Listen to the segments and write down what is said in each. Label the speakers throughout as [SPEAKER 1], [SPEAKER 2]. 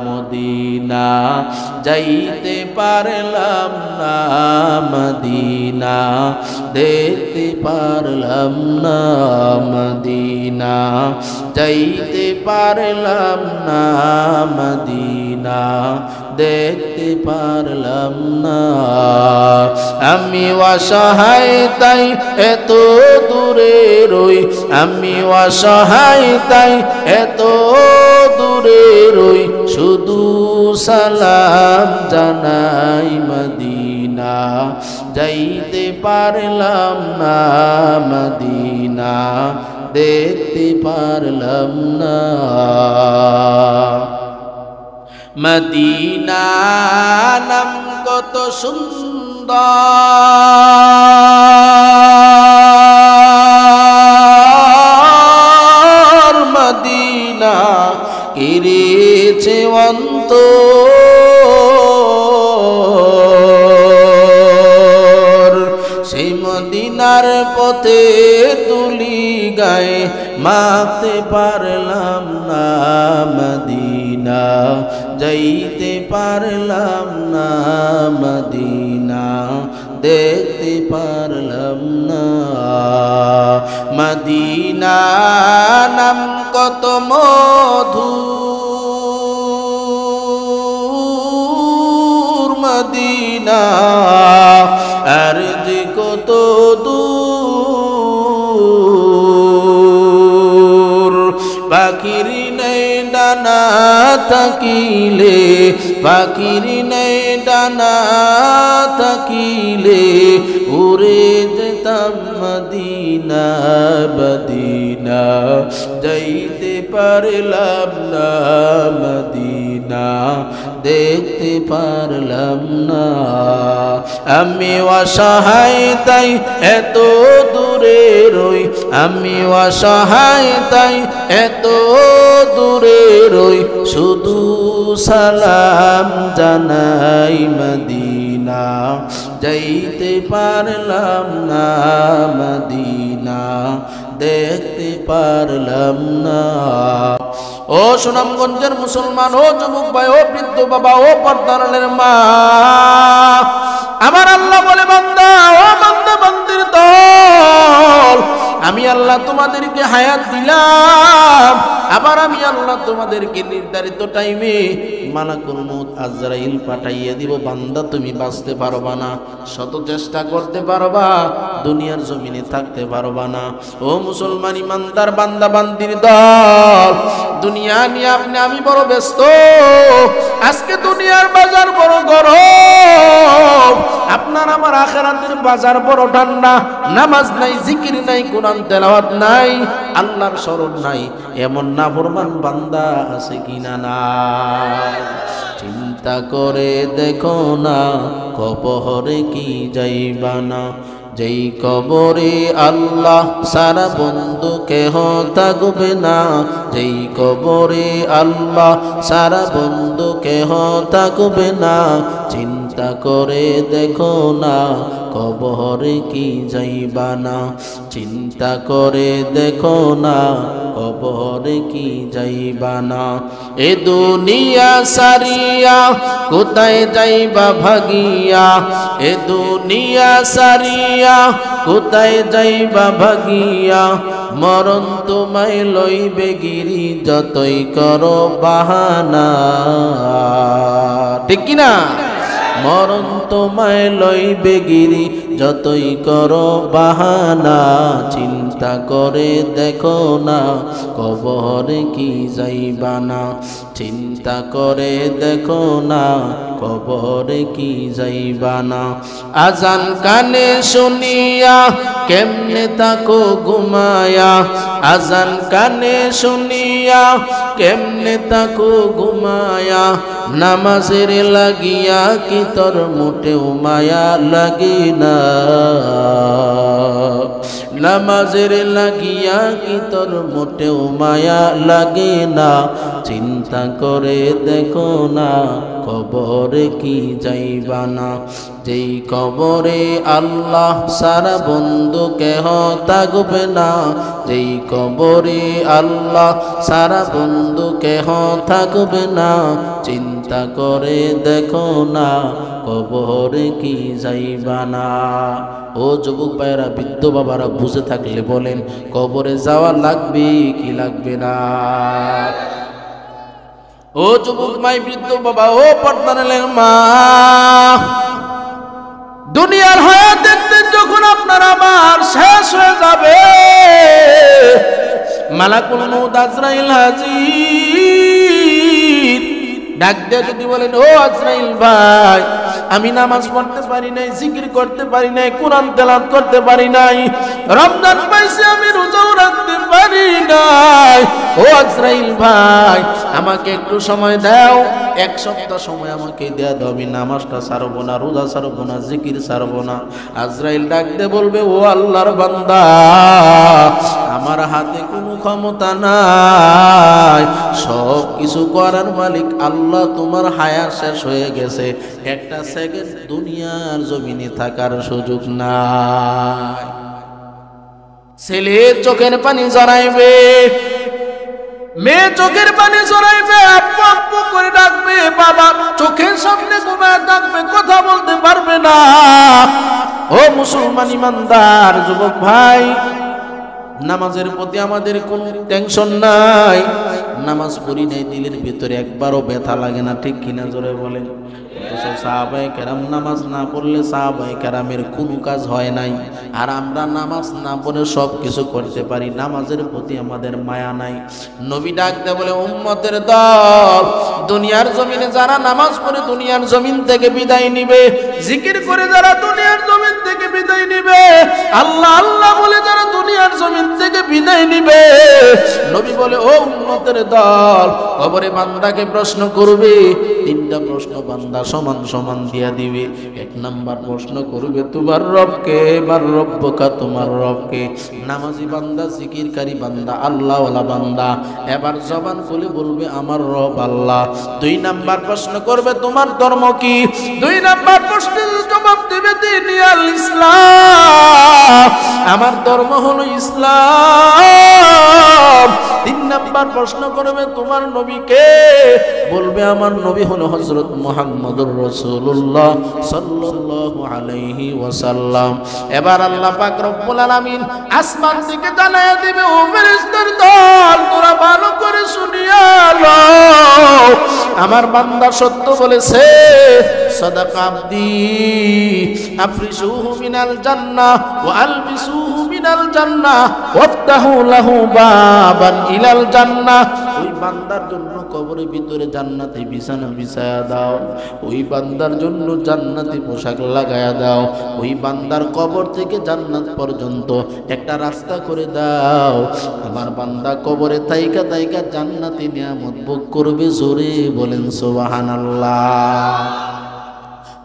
[SPEAKER 1] Medina যাইতে পারলাম না, মদিনা দেখতে পারলাম না, মদিনা যাইতে পারলাম না, মদিনা দেখতে পারলাম না। আমি অসহায় তাই এত দূরে রই, আমি অসহায় তাই এত দূরে রই, শুধু সালাম জানাই মদিনা যাইতে পারলাম না, মদিনা দেখতে পারলাম না। মদিনা নাম কত সুন্দর, মদিনা কেড়েছে অন্তর, সেই মদিনার পথে তুলি গায়ে মাখতে পারলাম না, মদিনা যাইতে পারলাম না, মদিনা দেখতে পারলাম না। মদিনা নাম কত মধুর, মদিনা আর যে কত দূর, পাখির নেই ডানা থাকিলে, পাখির নেই ডানা থাকিলে উড়ে যেতাম মদিনা, মদিনা যাইতে পারলাম না, মদিনা দেখতে পারলাম না। আমি অসহায় তাই এত দূরে রই, আমি অসহায় তাই এত দূরে রই, শুধু সালাম জানাই মদিনা যাইতে পারলাম না, মদিনা দেখতে পারলাম না। ও সুনামগঞ্জের মুসলমান, ও যুবক ভাই, ও বৃদ্ধ বাবা, ও পর্দারের মা, আমার আল্লাহ বলে বান্দা, ও বান্দা বান্দির দল, আমি আল্লাহ তোমাদেরকে হায়াত দিলাম, আবার আমি আল্লাহ তোমাদেরকে নির্ধারিত টাইমে মালাকুল মউত আজরাইল পাঠাইয়া দিব। বান্দা তুমি বাঁচতে পারবা না, শত চেষ্টা করতে পারবা, দুনিয়ার জমিনে থাকতে পারবা না। ও মুসলমান ইমানদার বান্দা বান্দির দল, দুনিয়া নিয়ে আপনি আমি বড় ব্যস্ত, আজকে দুনিয়ার বাজার বড় গরম, আপনার আমার আখিরাতের বাজার বড় ঠান্ডা। নামাজ নাই, জিকির নাই, কোরআন তেলাওয়াত নাই, আল্লাহর স্মরণ নাই, এমন নাফরমান বান্দা আছে কিনা? না। চিন্তা করে দেখো না, কবরে কি যাইবা না, যেই কবরে আল্লাহ সারা বন্ধু কেহ থাকবে না, যেই কবরে আল্লাহ সারা বন্ধু কেহ থাকবে না। চিন্তা করে দেখো না, কবরে কি যাইবা না, চিন্তা করে দেখো না, কবরে কি যাইবা না। এ দুনিয়া সারিয়া কোথায় যাইবা ভাগিয়া, এ দুনিয়া সারিয়া কোথায় যাইবা ভাগিয়া, মরণ তোমায় লইবে গিরি যতই করো বাহানা, ঠিক কিনা? মরণ তোমায় লইবে গিরি যতই করো বাহানা। চিন্তা করে দেখো না, কবরে কি যাইবা না, চিন্তা করে দেখো না, কবরে কি যাইবা না। আজান কানে শুনিয়া কেমনে থাকো ঘুমায়া, আজান কানে শুনিয়া কেমনে থাকো ঘুমায়া, নামাজের লাগিয়া কি তোর মোটেও মায়া লাগে না, নামাজের লাগিয়া কি তোর মোটেও মায়া লাগে না, চিন্তা করে দেখো না কবরে কি যাইবা না। যেই কবরে আল্লাহ সারা বন্ধু কেহ থাকবে না, যেই কবরে আল্লাহ সারা বন্ধু কেহ থাকবে না, চিন্তা করে দেখো না কবরে কি যাইবা না। ও যুবক ভাইরা, বৃদ্ধ বাবারা বুঝে থাকলে বলেন কবরে যাওয়া লাগবে কি লাগবে না? ও যুবক ভাই, বৃদ্ধ বাবা, ও পর্দানের মা, দুনিয়ার হায়াত দেখতে যখন আপনার আমার শেষ হয়ে যাবে, মালাকুল মউত আজরাইল হাজির, ডাক দিয়ে যদি বলেন ও আজরাইল ভাই, আমি নামাজ পড়তে পারি নাই, জিকির করতে পারি নাই, কোরআন তেলাওয়াত করতে পারি নাই, রমজান পাইছি আমি রোজাও রাখতে পারি নাই, ও আজরাইল ভাই আমাকে একটু সময় দাও, এক সপ্তাহ সময় আমাকে দেয়া দাও, আমি নামাজটা ছাড়বো না, রোজা ছাড়বো না, জিকির ছাড়বো না। আজরাইল ডাক দিয়ে বলবে ও আল্লাহর বান্দা, আমার হাতে কোনো ক্ষমতা নাই, সব কিছু করার মালিক আল্লাহ, তোমার হায়াত শেষ হয়ে গেছে, একটা সেকেন্ড দুনিয়ার জমিনে থাকার সুযোগ নাই। ছেলে চোখের পানি জড়াইবে, মেয়ে চোখের পানি জড়াইবে, আপু আপু করে ডাকবে, বাবা চোখের সামনে ঘুমায় থাকবে, কথা বলতে পারবে না। ও মুসলমান ইমানদার যুবক ভাই, নামাজের প্রতি আমাদের কোনো টেনশন নাই, নামাজ পড়ি নাই, দিলের ভিতরে একবারও ব্যথা লাগে না, ঠিক কিনা জোরে বলেন? সাহাবায়ে কেরাম নামাজ না পড়লে সাহাবায়ে কেরামের কোনো কাজ হয় নাই, আর আমরা নামাজ না পড়ে সব কিছু করতে পারি, নামাজের প্রতি আমাদের মায়া নাই। নবী ডাকতে বলে উম্মতের দল, দুনিয়ার জমিনে যারা নামাজ পড়ে দুনিয়ার জমিন থেকে বিদায় নিবে, জিকির করে যারা দুনিয়ার জমিন থেকে বিদায় নিবে, আল্লাহ আল্লাহ বলে যারা দুনিয়ার জমিন থেকে বিদায় নিবে, নবী বলে ও উম্মতের দল, কবরে বান্দাকে প্রশ্ন করবে, তিনটা প্রশ্ন বান্দা সমান সমান দিয়া দিবে। এক নাম্বার প্রশ্ন করবে তোমার রবকে, মান রব্বুকা, তোমার রবকে। নামাজি বান্দা, জিকিরকারী বান্দা, আল্লাহওয়ালা বান্দা এবার জবান খুলে বলবে আমার রব আল্লাহ। দুই নাম্বার প্রশ্ন করবে তোমার ধর্ম কি, দুই নাম্বার প্রশ্নের জবাব দেবে দিনিয়াল ইসলাম, আমার ধর্ম হলো ইসলাম। তিন নাম্বার প্রশ্ন করবে তোমার নবীকে, বলবে আমার নবী হলো হযরত মুহাম্মদুর রাসূলুল্লাহ সাল্লাল্লাহু আলাইহি ওয়াসাল্লাম। এবার আল্লাহ পাক রব্বুল আলামিন আসমান থেকে জানায়া দিবে ও ফেরেশতার দল, তোরা ভালো করে শুনিয়া লও, আমার বান্দা সত্য বলেছে, সাদাকা আবদি, আফরিসুহু মিনাল জান্নাহ ওয়া আলবিসুহু মিনাল জান্নাহ ওয়াফতাহু লাহু বাবান ইলাল জান্নাহ। ওই বান্দার জন্য কবরের ভিতরে জান্নাতি বিছানা বিছায়া দাও, ওই বান্দার জন্য জান্নাতি পোশাক লাগায়া দাও, ওই বান্দার কবর থেকে জান্নাত পর্যন্ত একটা রাস্তা করে দাও। আমার বান্দা কবরে তাইকা তাইকা জান্নাতি নিয়ামত ভোগ করবে, জোরে বলেন সুবহানাল্লাহ।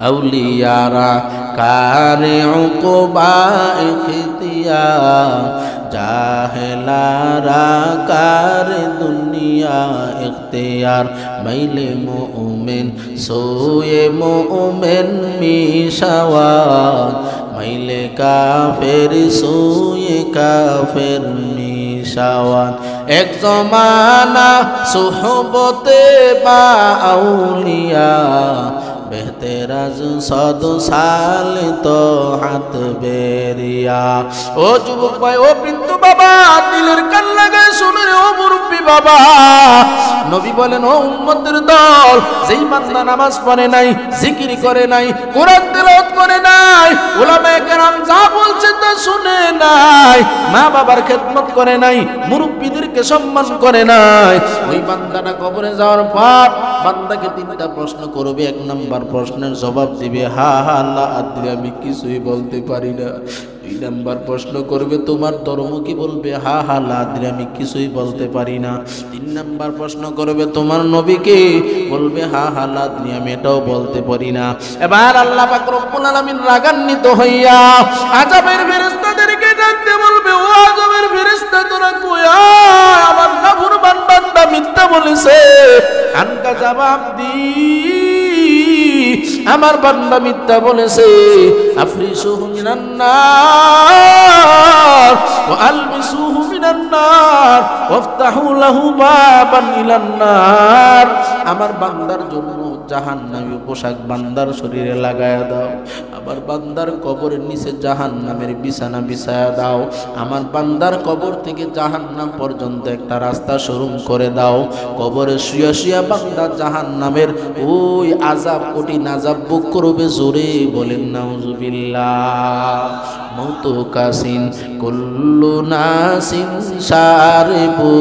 [SPEAKER 1] আউলিয়ারা কারে উকবা ইখতিয়ার, জাহেলারা কারে দুনিয়া ইখতিয়ার, মাইলে মুমিন সোয়ে মুমিন মিশাওয়াত, মাইলে কাফের সোয়ে কাফের মিশাওয়াত। এক জমানা সুহবতে বা আউলিয়া, বেহতেরাজ সদ সাল তো হাত বেরিয়া। ও যুবক ভাই, ও বৃদ্ধ বাবা, দিলের কান লাগায় শুনে রে ও মুরব্বী বাবা, নবী বলেন ও উম্মতের দল, যেই বান্দা নামাজ পড়ে নাই, জিকির করে নাই, কোরআন তেলাওয়াত করে নাই, উলামায়ে কেরাম যা বলছে তা শুনে নাই, মা বাবার খেদমত করে নাই, মুরব্বীদেরকে সম্মান করে নাই, ওই বান্দাটা কবরে যাওয়ার পর বান্দাকে তিনটা প্রশ্ন করবে। এক নাম্বার প্রশ্নের জবাব দিবে হা হা আল্লাহ আদ্রি, আমি কিছুই বলতে পারি না। দুই দুই নাম্বার প্রশ্ন করবে তোমার ধর্ম কি, বলবে হা হা লা আদরি, আমি কিছুই বলতে পারি না। তিন নাম্বার প্রশ্ন করবে তোমার নবী কে, বলবে হা হা লা আদরি, আমি এটাও বলতে পারি না। এবার আল্লাহ পাক রব্বুল আলামিন রাগান্বিত হইয়া আযাবের ফেরেশতাদেরকে ডাকতে বলবে, ও আযাবের ফেরেশতা তোরা কই, আমার নাফরমান বান্দা মিথ্যা বলেছে, আনকা জবাব দি, আমার বান্দা মিথ্যা বলেছে। আফরিসুহু মিনান নার ওয়া আলবিসুহু মিনান নার ওয়াফতাহু লাহু বাবান ইলান নার, আমার বান্দার জন্য জাহান্নামী পোশাক বান্দার শরীরে লাগায়া দাও, আমার বান্দার কবরের নিচে জাহান্নামের বিছানা বিছায়া দাও, আমার বান্দার কবর থেকে জাহান্নাম পর্যন্ত একটা রাস্তা শরুম করে দাও। কবরে শুয়া শুয়া বান্দা জাহান্নামের ওই আযাব, কঠিন আযাব ভোগ করবে। জোরে বলেন নাউজুবিল্লাহ। মৌতু কাসিন কুল্লু নাসিন শারিবু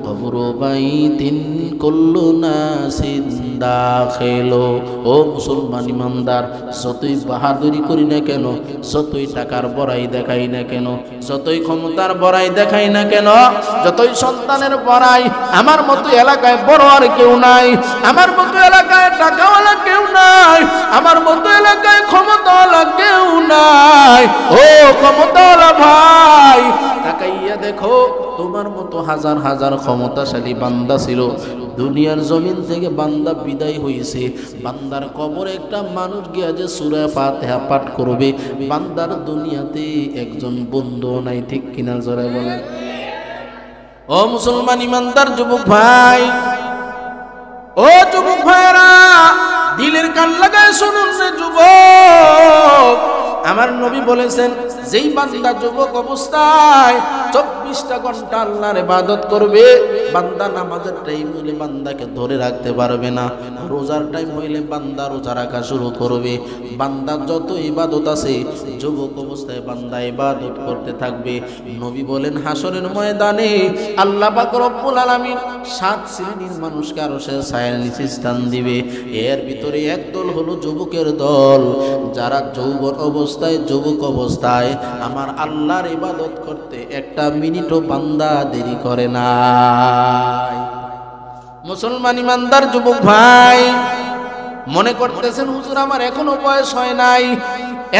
[SPEAKER 1] কবরু বাইতিন কুল্লু নাসিন দাখিলু। ও মুসলমান ইমানদার, যতই বাহাদুরি করি না কেন, যতই টাকার বড়াই দেখাই না কেন, যতই ক্ষমতার বড়াই দেখাই না কেন, যতই সন্তানের বড়াই, আমার মতো এলাকায় বড় আর কেউ নাই, আমার মতো এলাকায় টাকাওয়ালা কেউ নাই, আমার মতো এলাকায় ক্ষমতাওয়ালা কেউ নাই। ও ক্ষমতাওয়ালা ভাই, তাকাইয়া দেখো, তোমার মতো হাজার হাজার ক্ষমতাশালী বান্দা ছিল, দুনিয়ার জমিন থেকে বান্দা বিদায় হয়েছে। বান্দার কবরে একটা মানুষ গিয়া যে সূরা ফাতিহা পাঠ করবে, বান্দার দুনিয়াতে একজন বন্ধু নাই। ঠিক কিনা জোরে বলেন। ও মুসলমান ইমানদার যুবক ভাই, ও যুবক ভাইরা, দিলের কান লাগায় শুনুন রে যুবক। আমার নবী বলেছেন, যেই বান্দা যুবক অবস্থায় 24টা ঘন্টা আল্লাহর ইবাদত করবে, বান্দা নামাজের টাইম হইলে বান্দাকে ধরে রাখতে পারবে না, রোজার টাইম হইলে বান্দা রোজা রাখা শুরু করবে। বান্দা যত ইবাদত আছে, যুবক অবস্থায় বান্দা ইবাদত করতে থাকবে। নবী বলেন, হাসরের ময়দানে আল্লাহ পাক রব্বুল আলামিন 7 শ্রেণীর মানুষকে আরশের ছায়ার নিচে স্থান দিবে। এর ভিতরে একদল হলো যুবকের দল, যারা যৌবন অবস্থায়, যুবক অবস্থায় আমার আল্লাহর ইবাদত করতে একটা মিনিটও বান্দা দেরি করে না। মুসলমান ইমানদার যুবক ভাই, মনে করতেছেন হুজুর আমার এখনো বয়স হয় নাই,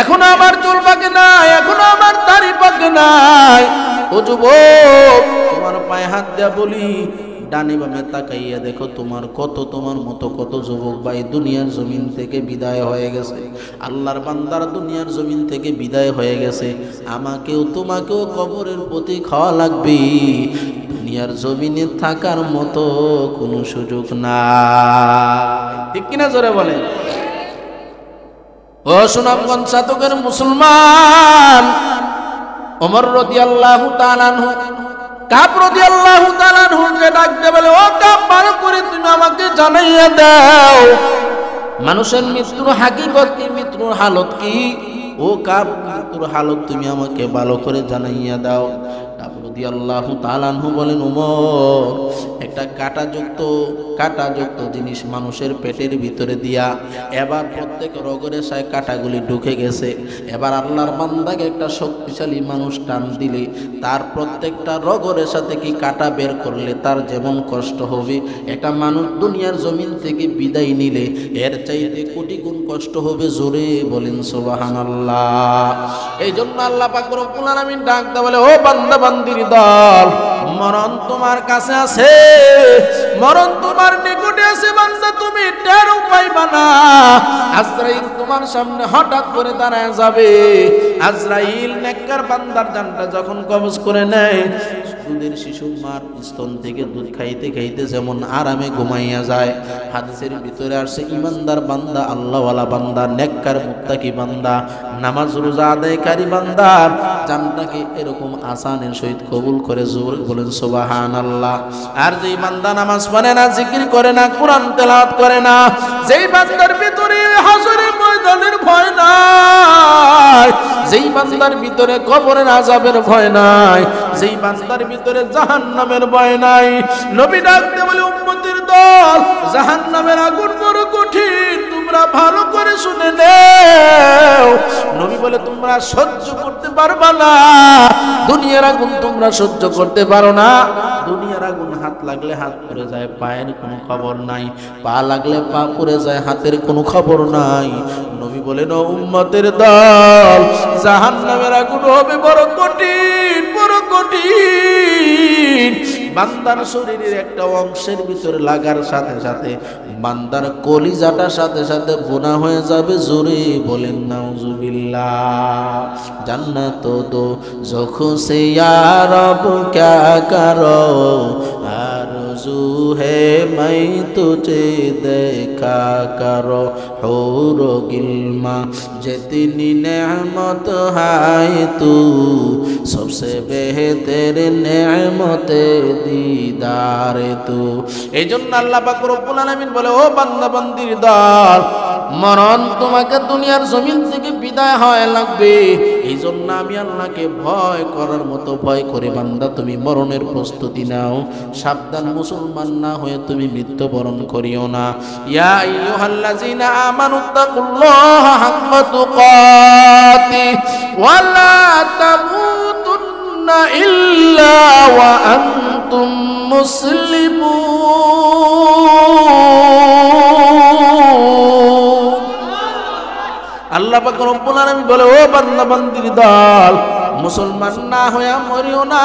[SPEAKER 1] এখনো আমার চুল পাকে নাই, এখনো আমার দাড়ি পাকে নাই। ও যুবক, তোমার পায়ে হাত দেয়া বলি, ডানে বামে তাকাইয়া দেখো, তোমার মতো কত যুবক ভাই দুনিয়ার জমিন থেকে বিদায় হয়ে গেছে। আল্লাহর বান্দার দুনিয়ার জমিন থেকে বিদায় হয়ে গেছে। আমাকেও তোমাকেও কবরের প্রতি খাওয়া লাগবে। দুনিয়ার জমিনে থাকার মতো কোনো সুযোগ না। ঠিক কিনা জোরে বলেন। ও সুনামগঞ্জ চাতকের মুসলমান, ওমর রাদিয়াল্লাহু তাআলা আনহু, কাব রাদিয়াল্লাহু তাআলা আনহুকে ডাকতে বলে, ও কাব, ভালো করে তুমি আমাকে জানাইয়া দাও মানুষের মৃত্যুর হাকিকত কি, মৃত্যুর হালত কি। ও কাব, মৃত্যুর হালত তুমি আমাকে ভালো করে জানাইয়া দাও। কাব রাদিয়াল্লাহু তাআলা আনহু বলেন, ওমর, একটা কাঁটাযুক্ত জিনিস মানুষের পেটের ভিতরে দিয়া, এবার প্রত্যেক রগরে সায় কাঁটাগুলি ঢুকে গেছে। এবার আল্লাহর বান্দাকে একটা শক্তিশালী মানুষ টান দিলে, তার প্রত্যেকটা রগরের সাথে কি কাঁটা বের করলে তার যেমন কষ্ট হবে, একটা মানুষ দুনিয়ার জমিন থেকে বিদায় নিলে এর চাইতে কোটি গুণ কষ্ট হবে। জোরে বলেন সুবহানাল্লাহ। এই জন্য আল্লাহ পাক রব্বুল আলামিন ডাকতে বলে, ও বান্দা বান্দির দল, মরণ তোমার কাছে আছে, মরণ তোমার নিকটে আছে বান্দা, তুমি টেরও পাইবা না। আজরাইল তোমার সামনে হঠাৎ করে দাঁড়ায় যাবে। আজরাইল নেককার বান্দার জানটা যখন কবজ করে নেয়, দুধের শিশু মার স্তন থেকে দুধ খাইতে খাইতে যেমন আরামে ঘুমাইয়া যায়, হাদিসের ভিতরে আসছে ইমানদার বান্দা, আল্লাহওয়ালা বান্দা, নেককার মুত্তাকি বান্দা, নামাজ রোজা আদায়কারী বান্দার জানটাকে এরকম আসানের সহিত কবুল করে। জোর বলেন সুবহানাল্লাহ। আর যেই বান্দা নামাজ পড়ে না, জিকির করে না, কোরআন তেলাওয়াত করে না, যেই বান্দার ভিতরে হাসরের ময়দানের ভয় নাই, যেই বান্দার ভিতরে কবরের আযাবের ভয় নাই, যেই বান্দার ভিতরে জাহান্নামের ভয় নাই, নবী ডাকতে বলে, উম্মতের দল, জাহান্নামের আগুন বড় কঠিন, তোমরা ভালো করে শুনে নাও। নবী বলে তোমরা সহ্য করতে পারবা না, দুনিয়ার আগুন তোমরা সহ্য করতে পারো না। দুনিয়ার আগুন হাত লাগলে হাত পুড়ে যায়, পায়ের কোনো খবর নাই, পা লাগলে পা পুড়ে যায়, হাতের কোনো খবর নাই। নবী বলেন ও উম্মতের দল, জাহান্নামের আগুন হবে বড় কঠিন, বড় কঠিন। বান্দার শরীরের একটা অংশের ভিতরে লাগার সাথে সাথে বান্দার কলিজাটার সাথে সাথে বোনা হয়ে যাবে। জোরে বলেন নাউজুবিল্লাহ। জান্নাত দো যখো সে ইয়া রব ক্যা করো, আরজু হে मैं तुझे देखा करो, हूर गिल्मा जितनी नेमत है तू, सबसे बेहतर नेमत दीदार तू। এই জন্য আল্লাহ পাক রব্বুল আলামিন বলে ও বান্দা বান্দির দল, মরণ তোমাকে দুনিয়ার জমিন থেকে বিদায় হয় লাগবে। এই জন্য আমি আল্লাহকে ভয় করার মতো ভয় করে বান্দা তুমি মরণের প্রস্তুতি নাও। সাবধান, মুসলমান না হয়ে তুমি মৃত্যুবরণ করিও না। ইয়া আইয়ুহাল্লাযীনা আমানুত্তাকুল্লাহা হাক্কা তুকাতিহি ওয়া লা তামুতুন্না ইল্লা ওয়া আনতুম মুসলিমুন। আল্লাহ পাক রব্বুল আলামিন বলে ও বান্দা বান্দির দল, মুসলমান না হয়ে মরিও না,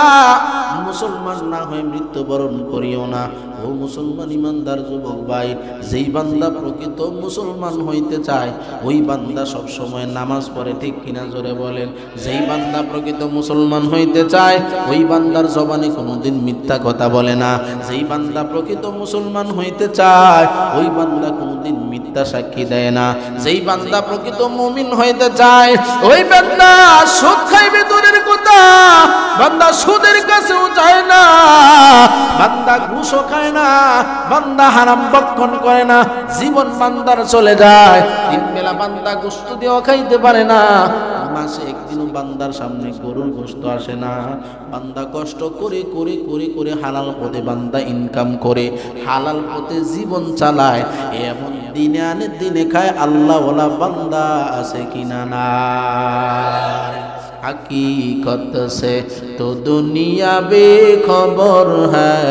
[SPEAKER 1] মুসলমান না হয়ে মৃত্যুবরণ করিও না। ও মুসলমান ইমানদার যুবক ভাই, যেই বান্দা প্রকৃত মুসলমান হইতে চায় ওই বান্দা সব সময় নামাজ পড়ে, ঠিক কিনা জোরে বলেন। যেই বান্দা প্রকৃত মুসলমান হইতে চায় ওই বান্দার জবানে কোনোদিন মিথ্যা কথা বলে না। যেই বান্দা প্রকৃত মুসলমান হইতে চায় ওই বান্দা কোনোদিন মিথ্যা সাক্ষী দেয় না। যেই বান্দা প্রকৃত মুমিন হইতে চায় ওই বান্দা সুদ খাইবে দূরের কথা, বান্দা সুদের কাছেও যায় না, বান্দা ঘুষও খায় না, বান্দা হারাম ভক্ষণ করে না। জীবন বান্দার চলে যায়, তিন বেলা বান্দা গোশত দিয়েও খাইতে পারে না, মাসে একদিনও বান্দার সামনে গরুর গোশত আসে না। বান্দা কষ্ট করে করে করে করে হালাল পথে বান্দা ইনকাম করে, হালাল পথে জীবন চালায়, এমন দিনে আনে দিনে খায় আল্লাহওয়ালা বান্দা আছে কিনা না? हकीकत से तो दुनिया बेखबर है,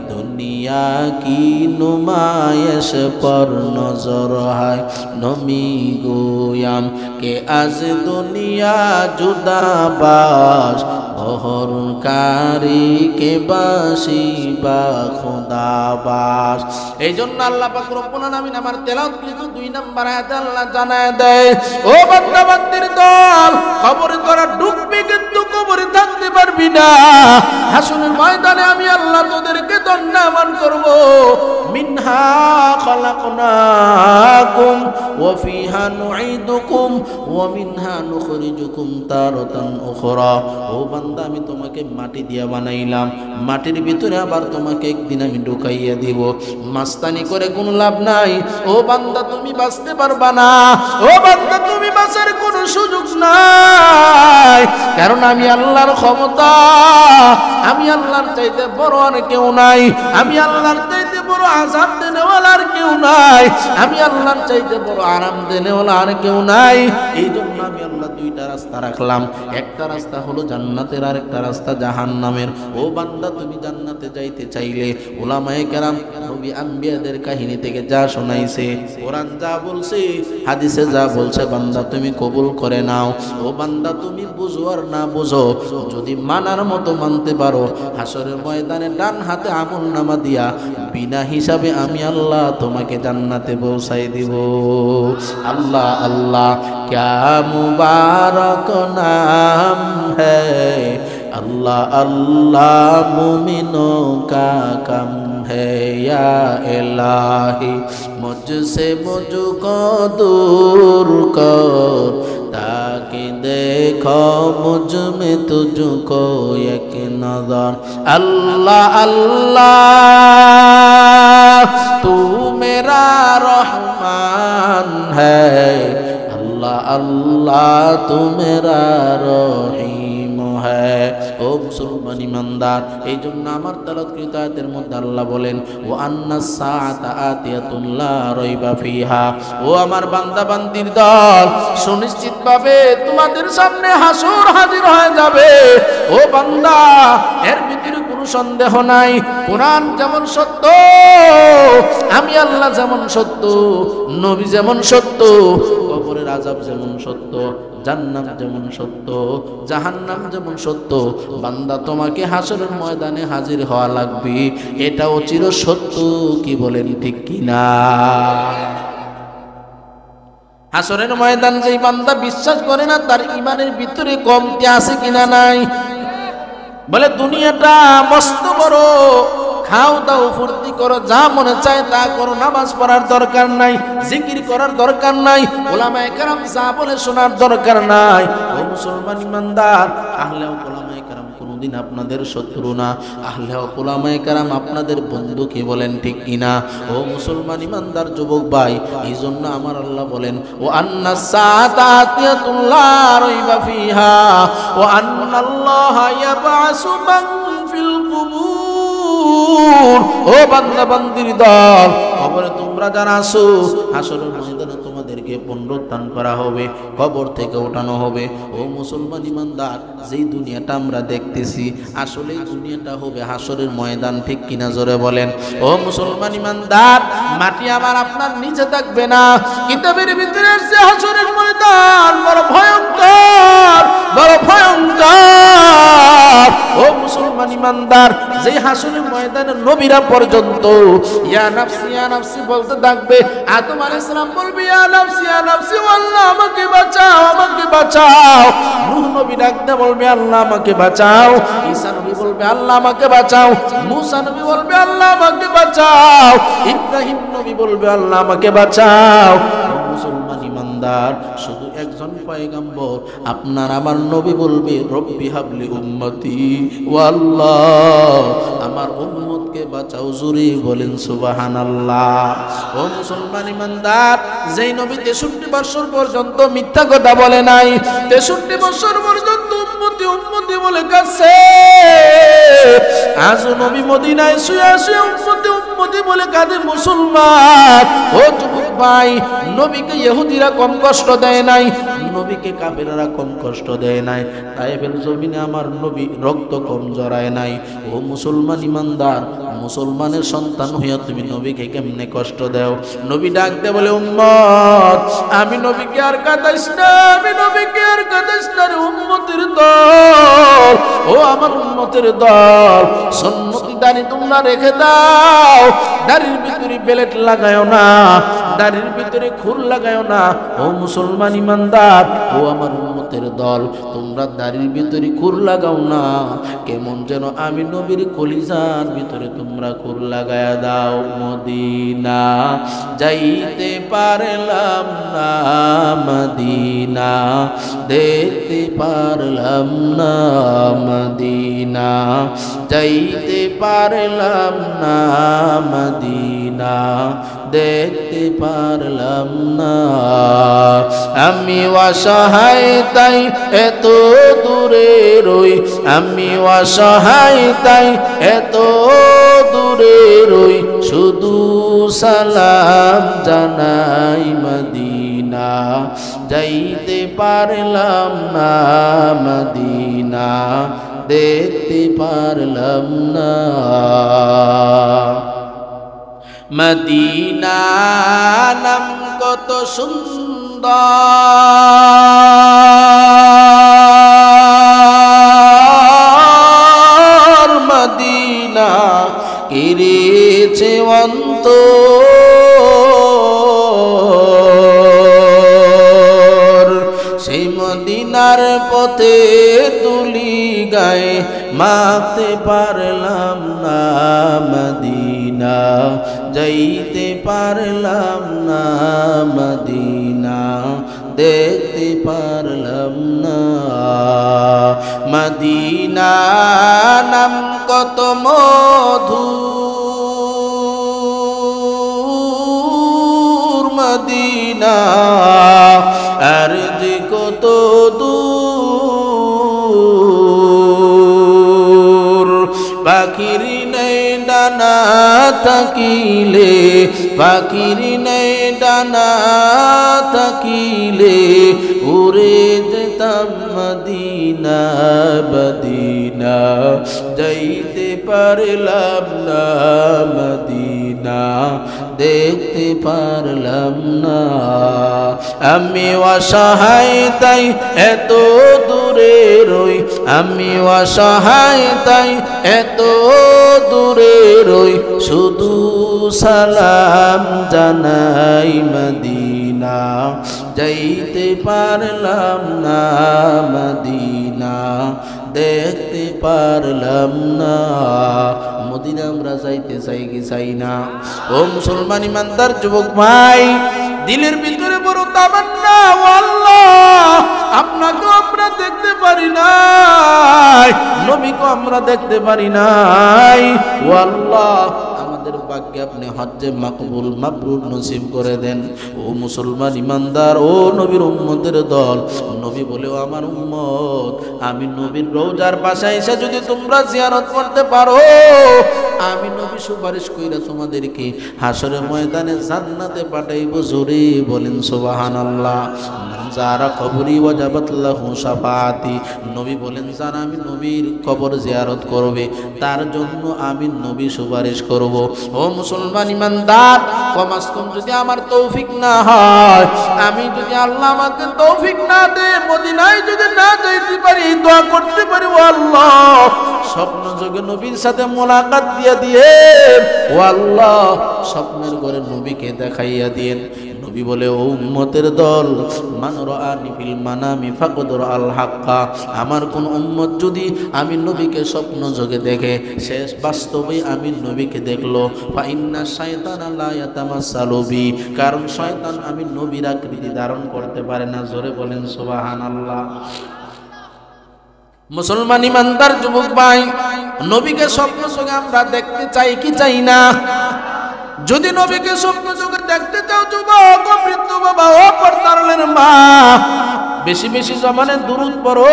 [SPEAKER 1] दुनिया की नुमाइश पर नजर है। नमी गोयाम के आज दुनिया जुदाबाज, বহরকারী কে বাসি বা খোদাবাস। এই জন্য আল্লাহ পাক রব্বুল আলামিন আমার তেলাওয়াতকৃত 2 নম্বর আয়াতে আল্লাহ জানায় দেয় ও বান্দা বান্দির দল, কবরে তোরা ঢুকবি কিন্তু কবরে থাকতে পারবি না। হাসরের ময়দানে আমি আল্লাহ তোদেরকে দণ্ডায়মান করব। মিনহা খালাকনাকুম ওয়া ফিহা নুঈদুকুম ওয়া মিনহা নুখরিজুকুম তারাতান উখরা। ও বান্দা, আমি তোমাকে মাটি দিয়া বানাইলাম, মাটির ভিতরে আবার তোমাকে একদিন আমি ঢুকাইয়া দিব। মাস্তানি করে কোনো লাভ নাই। ও বান্দা, তুমি বাঁচতে পারবা না। ও বান্দা, তুমি বাঁচার কোনো সুযোগ নাই, কারণ আমি আল্লাহর ক্ষমতা, আমি আল্লাহর চাইতে বড় আর কেউ নাই, আমি আল্লাহর চাইতে বড় আযাব দেনেওয়ালা আর কেউ নাই, আমি আল্লাহর চাইতে বড় আরাম দেনেওয়ালা আর কেউ নাই। এই জন্য আমি আল্লাহ 2টা রাস্তা রাখলাম, একটা রাস্তা হলো জান্নাতের আর একটা রাস্তা জাহান্নামের। ও বান্দা, তুমি জান্নাতে যাইতে চাইলে উলামায়ে কেরাম নবী আম্বিয়াদের কাহিনী থেকে যা শোনাইছে, কোরআন যা বলছে, হাদিসে যা বলছে, বান্দা তুমি কবুল করে নাও। ও বান্দা, তুমি বুঝো আর না বুঝো, যদি মানার মতো মানতে পারো, হাসরের ময়দানে ডান হাতে আমলনামা দিয়া বিনা হিসাবে আমি আল্লাহ তোমাকে জান্নাতে পৌঁছাই দিব। আল্লাহ আল্লাহ क्या मुबारक नाम है, अल्लाह अल्लाह मुमिनों का कम है। या इलाही मुझसे मुझको दूर कर, ताकि देखो मुझ में तुझको एक नजर। अल्लाह अल्लाह तू मेरा रहमान है, अल्लाह अल्लाह तू मेरा रहीम হ্যাঁ ও মুসলমান ইমানদার, এই জন্য আমার তেলাওয়াতকৃত আয়াতের মধ্যে আল্লাহ বলেন ওয়া আন্নাস সাআতা আতিয়াতুন লা রাইবা ফিহা, ও আমার বান্দা বান্দির দল, সুনিশ্চিতভাবে তোমাদের সামনে হাসর হাজির হয়ে যাবে। ও বান্দা, এর ভিতরে কোনো সন্দেহ নাই। কোরআন যেমন সত্য, আমি আল্লাহ যেমন সত্য, নবী যেমন সত্য, কবরের আযাব যেমন সত্য, জান্নাত যেমন সত্য, জাহান্নাম যেমন সত্য, বান্দা তোমাকে হাসরের ময়দানে হাজির হওয়া লাগবে, এটাও চির সত্য। কি বলেন ঠিক কিনা? হাসরের ময়দান যেই বান্দা বিশ্বাস করে না, তার ইমানের ভিতরে কমতি আছে কিনা নাই? বলে দুনিয়াটা মস্ত বড়, খাও দাও ফুর্তি করো, যা মনে চায় তা করো, নামাজ পড়ার দরকার নাই, জিকির করার দরকার নাই, ওলামায়ে কেরাম যা বলে শোনার দরকার নাই। ও মুসলমান ইমানদার, আহলে ওলামায়ে কেরাম কোনদিন আপনাদের শত্রু না, আহলে ওলামায়ে কেরাম আপনাদের বন্ধু। কি বলেন ঠিক কিনা? ও মুসলমান ইমানদার যুবক ভাই, এই জন্য আমার আল্লাহ বলেন ও আন্নাস সাআতা আতিয়াতুন লা রাইবা ফিহা ওয়া আন্নাল্লাহা ইয়াবআসু মান ফিল কুবুর। ও বান্দা বান্দির দল, কবরে তোমরা যারা আছো, হাসরের ময়দানে তোমাদেরকে পুনরুত্থান করা হবে, কবর থেকে ওঠানো হবে। ও মুসলমান ইমানদার, যেই দুনিয়াটা আমরা দেখতেছি, আসলে এই দুনিয়াটা হবে হাসরের ময়দান। ঠিক কিনা? জোরে বলেন। ও মুসলমান ইমানদার, মাটি আমার আপনার নিচে থাকবে না। কিতাবের ভিতরে আছে হাসরের ময়দান বড় ভয়ঙ্কর, বড় ভয়ঙ্কর। ও মুসলমান ইমানদার, যেই হাসরের ময়দানে নবীরা পর্যন্ত ইয়া নাফসি বলতে থাকবে, আদম আলাইহিস সালাম বলবে ইয়া নাফসি আল্লাহ আমাকে বাঁচাও, আমাকে বাঁচাও। নূহ নবী ডাকতে বলবে আল্লাহ আমাকে বাঁচাও। ঈসা নবী বলবে আল্লাহ আমাকে বাঁচাও। মূসা নবী বলবে আল্লাহ আমাকে বাঁচাও। ইব্রাহিম নবী বলবে আল্লাহ আমাকে বাঁচাও। মুসলমান ইমানদার, শুধু একজন পয়গম্বর আপনার আমার নবী বলবে রব্বি হাবলি উম্মতি ও আল্লাহ আমার উম্মতকে বাঁচাও। জোরে বলেন সুবহানাল্লাহ। ও মুসলমান ইমানদার, যেই নবী 63 বছর পর্যন্ত মিথ্যা কথা বলে নাই, 63 বছর পর্যন্ত উম্মতি উম্মতি বলে কাছে, আজ নবী মদিনায় শুয়ে শুয়ে উম্মতি উম্মতি বলে কাঁদে মুসলমান। ও যুবক ভাই, নবীকে ইহুদিরা কম কষ্ট দেয় নাই, নবীকে কাফেররা কম কষ্ট দেয় নাই, তাইফের জমিনে আমার নবী রক্ত কম জড়ায় নাই। ও মুসলমান ইমানদার, মুসলমানের সন্তান হইয়া তুমি নবীকে কেমনে কষ্ট দাও? নবী ডাকতে বলে উম্মত, আমি নবীকে আর কাঁদাইস না, আমি নবীকে আর কাঁদাইস না রে উম্মতের দল। ও আমার উম্মতের দল, সুন্নতি দাড়ি তোমরা রেখে দাও, দাড়ির ভিতরে বেলেট লাগায়ও না, দাড়ির ভিতরে খুর লাগায়ও না। ও মুসলমান ইমানদার, ও আমার উম্মতের দল, তোমরা দাড়ির ভিতরে খুর লাগাও না, কেমন যেন আমি নবীর কলিজার ভিতরে তোমরা খুর লাগায়া দাও। মদিনা যাইতে পারলাম না, মদিনা দেখতে পারলাম না, মদিনা যাইতে পারলাম না, মদিনা দেখতে পারলাম না। আমি অসহায় তাই এত দূরে রই, আমি অসহায় তাই এত দূরে রই, শুধু সালাম জানাই মদিনা যাইতে পারলাম না, মদিনা দেখতে পারলাম না। মদিনা নাম কত সুন্দর, মদিনা কেড়েছে অন্তর, সেই মদিনার পথে তুলি গায়ে মাখতে পারলাম না, মদিনা যাইতে পারলাম না, মদিনা দেখতে পারলাম না। মদিনা নাম কত মধুর, মদিনা আর যে কত দূর, থাকিলে পাখির নেই ডানা থাকিলে উড়ে যেতাম মদিনা মদিনা যাইতে পারলাম না মদিনা দেখতে পারলাম না আমি অসহায় তাই এত দূরে রই আমি অসহায় তাই এত দূরে রই শুধু সালাম জানাই মদিনা যাইতে পারলাম না মদিনা দেখতে পারলাম না মদিনা আমরা যাইতে চাই কি চাই না ও মুসলমান ইমানদার যুবক ভাই দিলের ভিতরে বড় তামান্না আল্লাহ আপনাকে আমরা দেখতে পারি নাই নবীকে আমরা দেখতে পারি নাই ও আল্লাহ আমাদের ভাগ্যে আপনি হজ্জে মাকবুল মাবরুর নসিব করে দেন ও মুসলমান ইমানদার ও নবীর উম্মতের দল নবী বলেও আমার উম্মত আমি নবীর রওজার পাশে এসে যদি তোমরা জিয়ারত করতে পারো আমি নবী সুপারিশ কইরা তোমাদেরকে হাসরের ময়দানে জান্নাতে পাঠাইবো জোরে বলেন সুবহানাল্লাহ যারা কবরি ওয়াজাবাত লাহু শাফাআতি নবী বলেন যারা আমি নবীর কবর জিয়ারত করবে তার জন্য আমি নবী সুপারিশ করব ও মুসলমান ইমানদার কমাস কম যদি আমার তৌফিক না হয় আমি যদি আল্লাহ আমাকে তৌফিক না দেয় মদিনায় যদি না যাইতে পারি দোয়া করতে পারি ও আল্লাহ স্বপ্ন যোগে নবীর সাথে মোলাকাত দিয়ে ও আল্লাহ স্বপ্নের ঘরে নবীকে দেখাইয়া দিয়েন নবী বলে ও উম্মতের দল মান রাআনি ফিল মানামি ফাকাদ রাআল হাক্কা আমার কোন উম্মত যদি আমি নবীকে স্বপ্ন যোগে দেখে শেষ বাস্তবে আমি নবীকে দেখলো ফা ইন্না শাইতানা লা ইয়াতামাসসালু বি কারণ শয়তান আমি নবীর আকৃতি ধারণ করতে পারে না জোরে বলেন সুবহানাল্লাহ মুসলমান ইমানদার যুবক ভাই নবীকে স্বপ্ন যোগে আমরা দেখতে চাই কি চাই না যদি নবীকে স্বপ্ন যোগে দেখতে চাও যুবক ও বৃদ্ধ বাবা ও পর্দারের মা বেশি বেশি জমানে দুরূদ পড়ো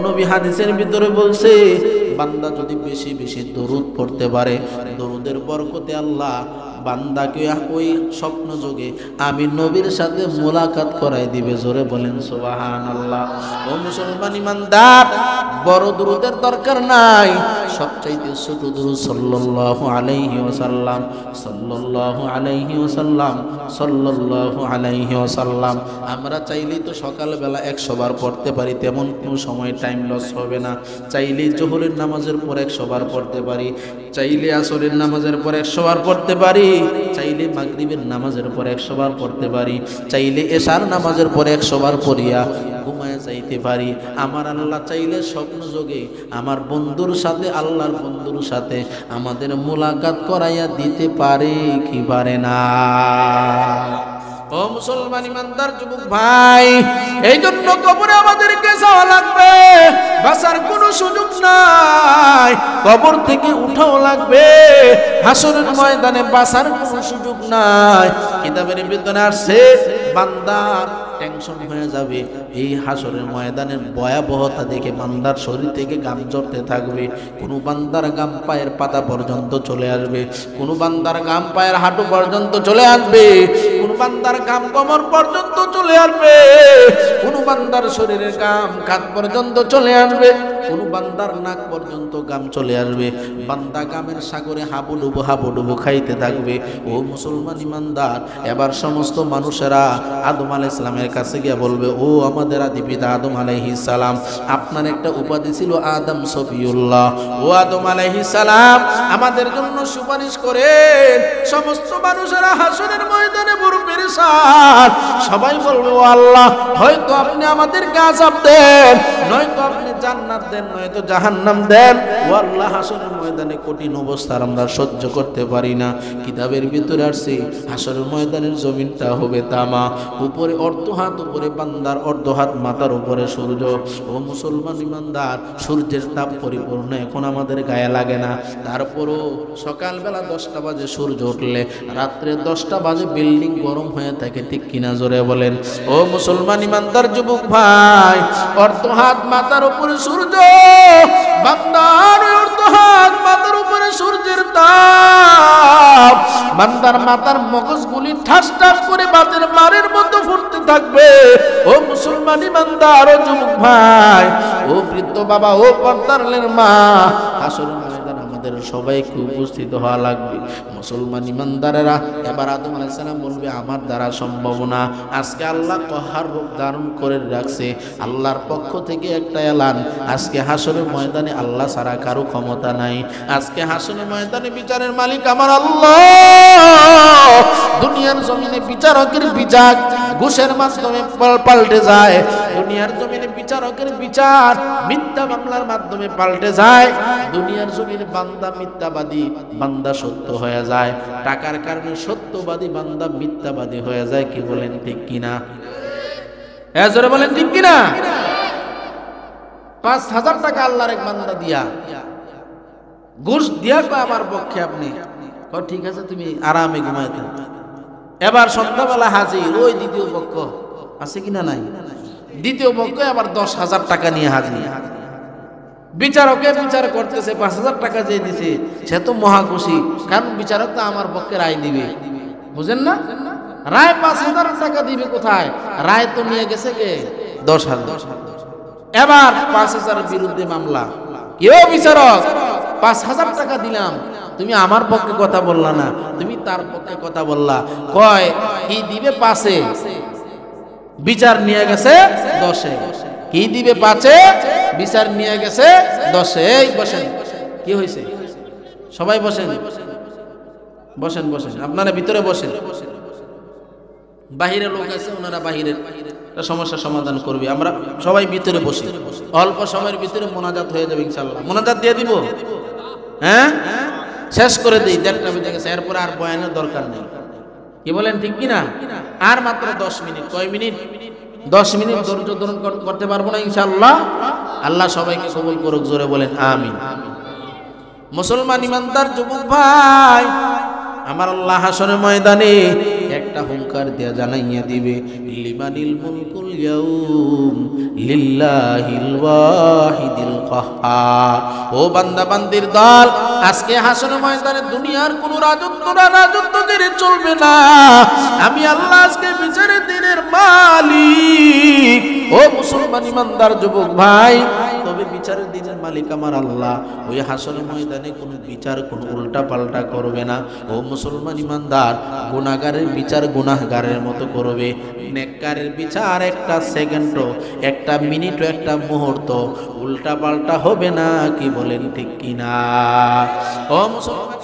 [SPEAKER 1] নবী হাদিসের ভিতরে বলছে বান্দা যদি বেশি বেশি দরুদ পড়তে পারে দরুদের বরকতে আল্লাহ বান্দাকে ওই স্বপ্ন যোগে আমি নবীর সাথে মোলাকাত করাই দিবে জোরে বলেন সুবহানাল্লাহ ও মুসলমান ইমানদার বড় দরুদের দরকার নাই সবচাইতে ছোট দরুদ সাল্লাল্লাহু আলাইহি ওয়াসাল্লাম সাল্লাল্লাহু আলাইহি ওয়াসাল্লাম সাল্লাল্লাহু আলাইহি ওয়াসাল্লাম আমরা চাইলেই তো সকালবেলা 100 বার পড়তে পারি তেমন কোনো সময় টাইম লস হবে না চাইলেই জোহরের নামাজের পর 100 বার পড়তে পারি চাইলে আসরের নামাজের পর 100 বার পড়তে পারি চাইলে মাগরিবের নামাজের পর 100 বার পড়তে পারি চাইলে এশার নামাজের পর 100 বার পড়িয়া ঘুমায় যাইতে পারি আমার আল্লাহ চাইলে স্বপ্ন যোগে আমার বন্ধুর সাথে আল্লাহর বন্ধুর সাথে আমাদের মোলাকাত করাইয়া দিতে পারে কি পারে না ও মুসলমান ইমানদার যুবক ভাই এই জন্য কবরে আমাদেরকে যাওয়া লাগবে বাঁচার কোনো সুযোগ নাই কবর থেকে উঠাও লাগবে হাসরের ময়দানে বাঁচার কোনো সুযোগ নাই কিতাবের ভিতরে আসছে বান্দার টেনশন হয়ে যাবে এই হাসরের ময়দানের ভয়াবহতা দেখে বান্দার শরীর থেকে গাম ঝরতে থাকবে কোনো বান্দার গাম পায়ের পাতা পর্যন্ত চলে আসবে কোনো বান্দার গাম পায়ের হাঁটু পর্যন্ত চলে আসবে কোনো বান্দার গাম কোমর পর্যন্ত চলে আসবে কোনো বান্দার শরীরের গাম কাঁধ পর্যন্ত চলে আসবে কোনো বান্দার নাক পর্যন্ত গাম চলে আসবে বান্দা গামের সাগরে হাবুডুবু খাইতে থাকবে ও মুসলমান ইমানদার এবার সমস্ত মানুষেরা আদম আলাইহিস সালামের কাছে গিয়ে বলবে ও আমাদের আদি পিতা আদম আলাইহিস সালাম আপনার একটা উপাধি ছিল আদম সফিউল্লাহ ও আদম আলাইহিস সালাম আমাদের জন্য সুপারিশ করেন সমস্ত মানুষেরা হাসরের ময়দানে বড় পেরেশান সবাই বলবে ও আল্লাহ হয়তো আপনি আমাদেরকে আযাব দেন নয়তো আপনি জান্নাত দেন নয়তো জাহান্নাম দেন ও আল্লাহ হাসরের ময়দানে কঠিন অবস্থা আমরা সহ্য করতে পারি না কিতাবের ভিতরে আসছে হাসরের ময়দানের জমিনটা হবে তামা উপরে অর্ধ হাত উপরে বান্দার অর্ধ হাত মাথার উপরে সূর্য ও মুসলমান ইমানদার সূর্যের তাপ পরিপূর্ণ এখন আমাদের গায়ে লাগে না তারপরও সকালবেলা 10টা বাজে সূর্য উঠলে রাত্রে 10টা বাজে বিল্ডিং গরম হয়ে থাকে ঠিক কিনা জোরে বলেন ও মুসলমান ইমানদার যুবক ভাই অর্ধ হাত মাথার উপরে সূর্য বান্দার অর্ধ হাত, মাথার উপরে সূর্যের তাপ, বান্দার মাথার মগজগুলি ঠাস ঠাস করে বাতের মারের মতো ফুটতে থাকবে। ও মুসলমান ইমানদার, ও যুবক ভাই, ও বৃদ্ধ বাবা, ও পর্দারের মা, হাসরের ময়দানে আমাদের সবাইকে উপস্থিত হওয়া লাগবে। মুসলমান ইমানদারেরা এবার আদম আলাইহিস সালাম বলবে আমার দ্বারা সম্ভব না। আজকে আল্লাহ কহার রূপ ধারণ করে রাখছে। আল্লাহর পক্ষ থেকে একটা এলান, আজকে হাসরের ময়দানে আল্লাহ ছাড়া কারো ক্ষমতা নাই। আজকে হাসরের ময়দানে বিচারের মালিক আমার আল্লাহ। দুনিয়ার জমিনে বিচারকের বিচার ঘুষের মাধ্যমে পাল্টে যায়। দুনিয়ার জমিনে বিচারকের বিচার মিথ্যা মামলার মাধ্যমে পাল্টে যায়। দুনিয়ার জমিনে বান্দা মিথ্যাবাদী, বান্দা সত্য হয়ে যায়। টাকার কারণে সত্যবাদী বান্দা মিথ্যাবাদী হয়ে যায়। কি বলেন ঠিক কিনা? জোরে বলেন ঠিক কিনা? ৫,০০০ টাকা আল্লাহর এক বান্দা দিয়া ঘুষ দিয়া আমার পক্ষে আপনি ঠিক আছে, তুমি আরামে ঘুমাইতে। এবার সন্ধ্যাবেলা হাজির ওই দ্বিতীয় পক্ষ আছে কিনা নাই? দ্বিতীয় পক্ষ আবার ১০,০০০ টাকা নিয়ে হাজির। বিচারকে বিচার করতেছে, ৫,০০০ টাকা যে দিছে সে তো মহা খুশি, কারণ বিচারক তো আমার পক্ষে রায় দিবে। বুঝেন না? রায় ৫,০০০ টাকা দিবে কোথায়? রায় তো নিয়ে গেছে কে? ১০,০০০। এবার ৫,০০০ বিরুদ্ধে মামলা। কেউ বিচারক ৫,০০০ টাকা দিলাম, তুমি আমার পক্ষে কথা বললা না, তুমি তার পক্ষে কথা বললা। কয় কি দিবে? ৫-এ, বিচার নিয়ে গেছে ১০-এ। কি দিবে? ৫-এ, বিচার নিয়ে গেছে ১০-এ। এই বসেন, কি হয়েছে? সবাই বসেন, বসেন বসেন, আপনারা ভিতরে বসেন। বাহিরে লোক আছে, ওনারা বাহিরের সমস্যা সমাধান করবে। আমরা সবাই ভিতরে বসি, অল্প সময়ের ভিতরে মোনাজাত হয়ে যাবে ইনশাআল্লাহ। মোনাজাত দিয়ে দিব, হ্যাঁ শেষ করে দিই, ১:৩০ বেজে গেছে। এরপর আর বয়ানের দরকার নেই। কি বলেন ঠিক কিনা? আর মাত্র ১০ মিনিট। কয় মিনিট? ১০ মিনিট ধৈর্য ধারণ করতে পারবো না ইনশাআল্লাহ। আল্লাহ সবাইকে কবুল করুক, জোরে বলেন আমিন। মুসলমান ইমানদার যুবক ভাই, আমার আল্লাহ হাসরের ময়দানে একটা হুঙ্কার দেয়া জানাইয়া দিবে, লিমানিল মুলকুল ইয়াউম লিল্লাহিল ওয়াহিদিল কাহ্হার। ও বান্দা বান্দির দল, আজকে হাসরের ময়দানে দুনিয়ার কোন রাজত্বকারী চলবে না। আমি আল্লাহ আজকে বিচারের দিনের মালিক। ও মুসলমান ইমানদার যুবক ভাই, তবে বিচারের দিনের মালিক আমার আল্লাহ। ওই হাসরের ময়দানে কোনো বিচার কোনো উল্টা পাল্টা করবে না। ও মুসলমান ইমানদার, গুনাহগারের বিচার গুনাহগারের মতো করবে, নেককারের বিচার একটা সেকেন্ডও, একটা মিনিটও, একটা মুহূর্ত উল্টা পাল্টা হবে না। কি বলেন ঠিক কিনা? ও মুসলমান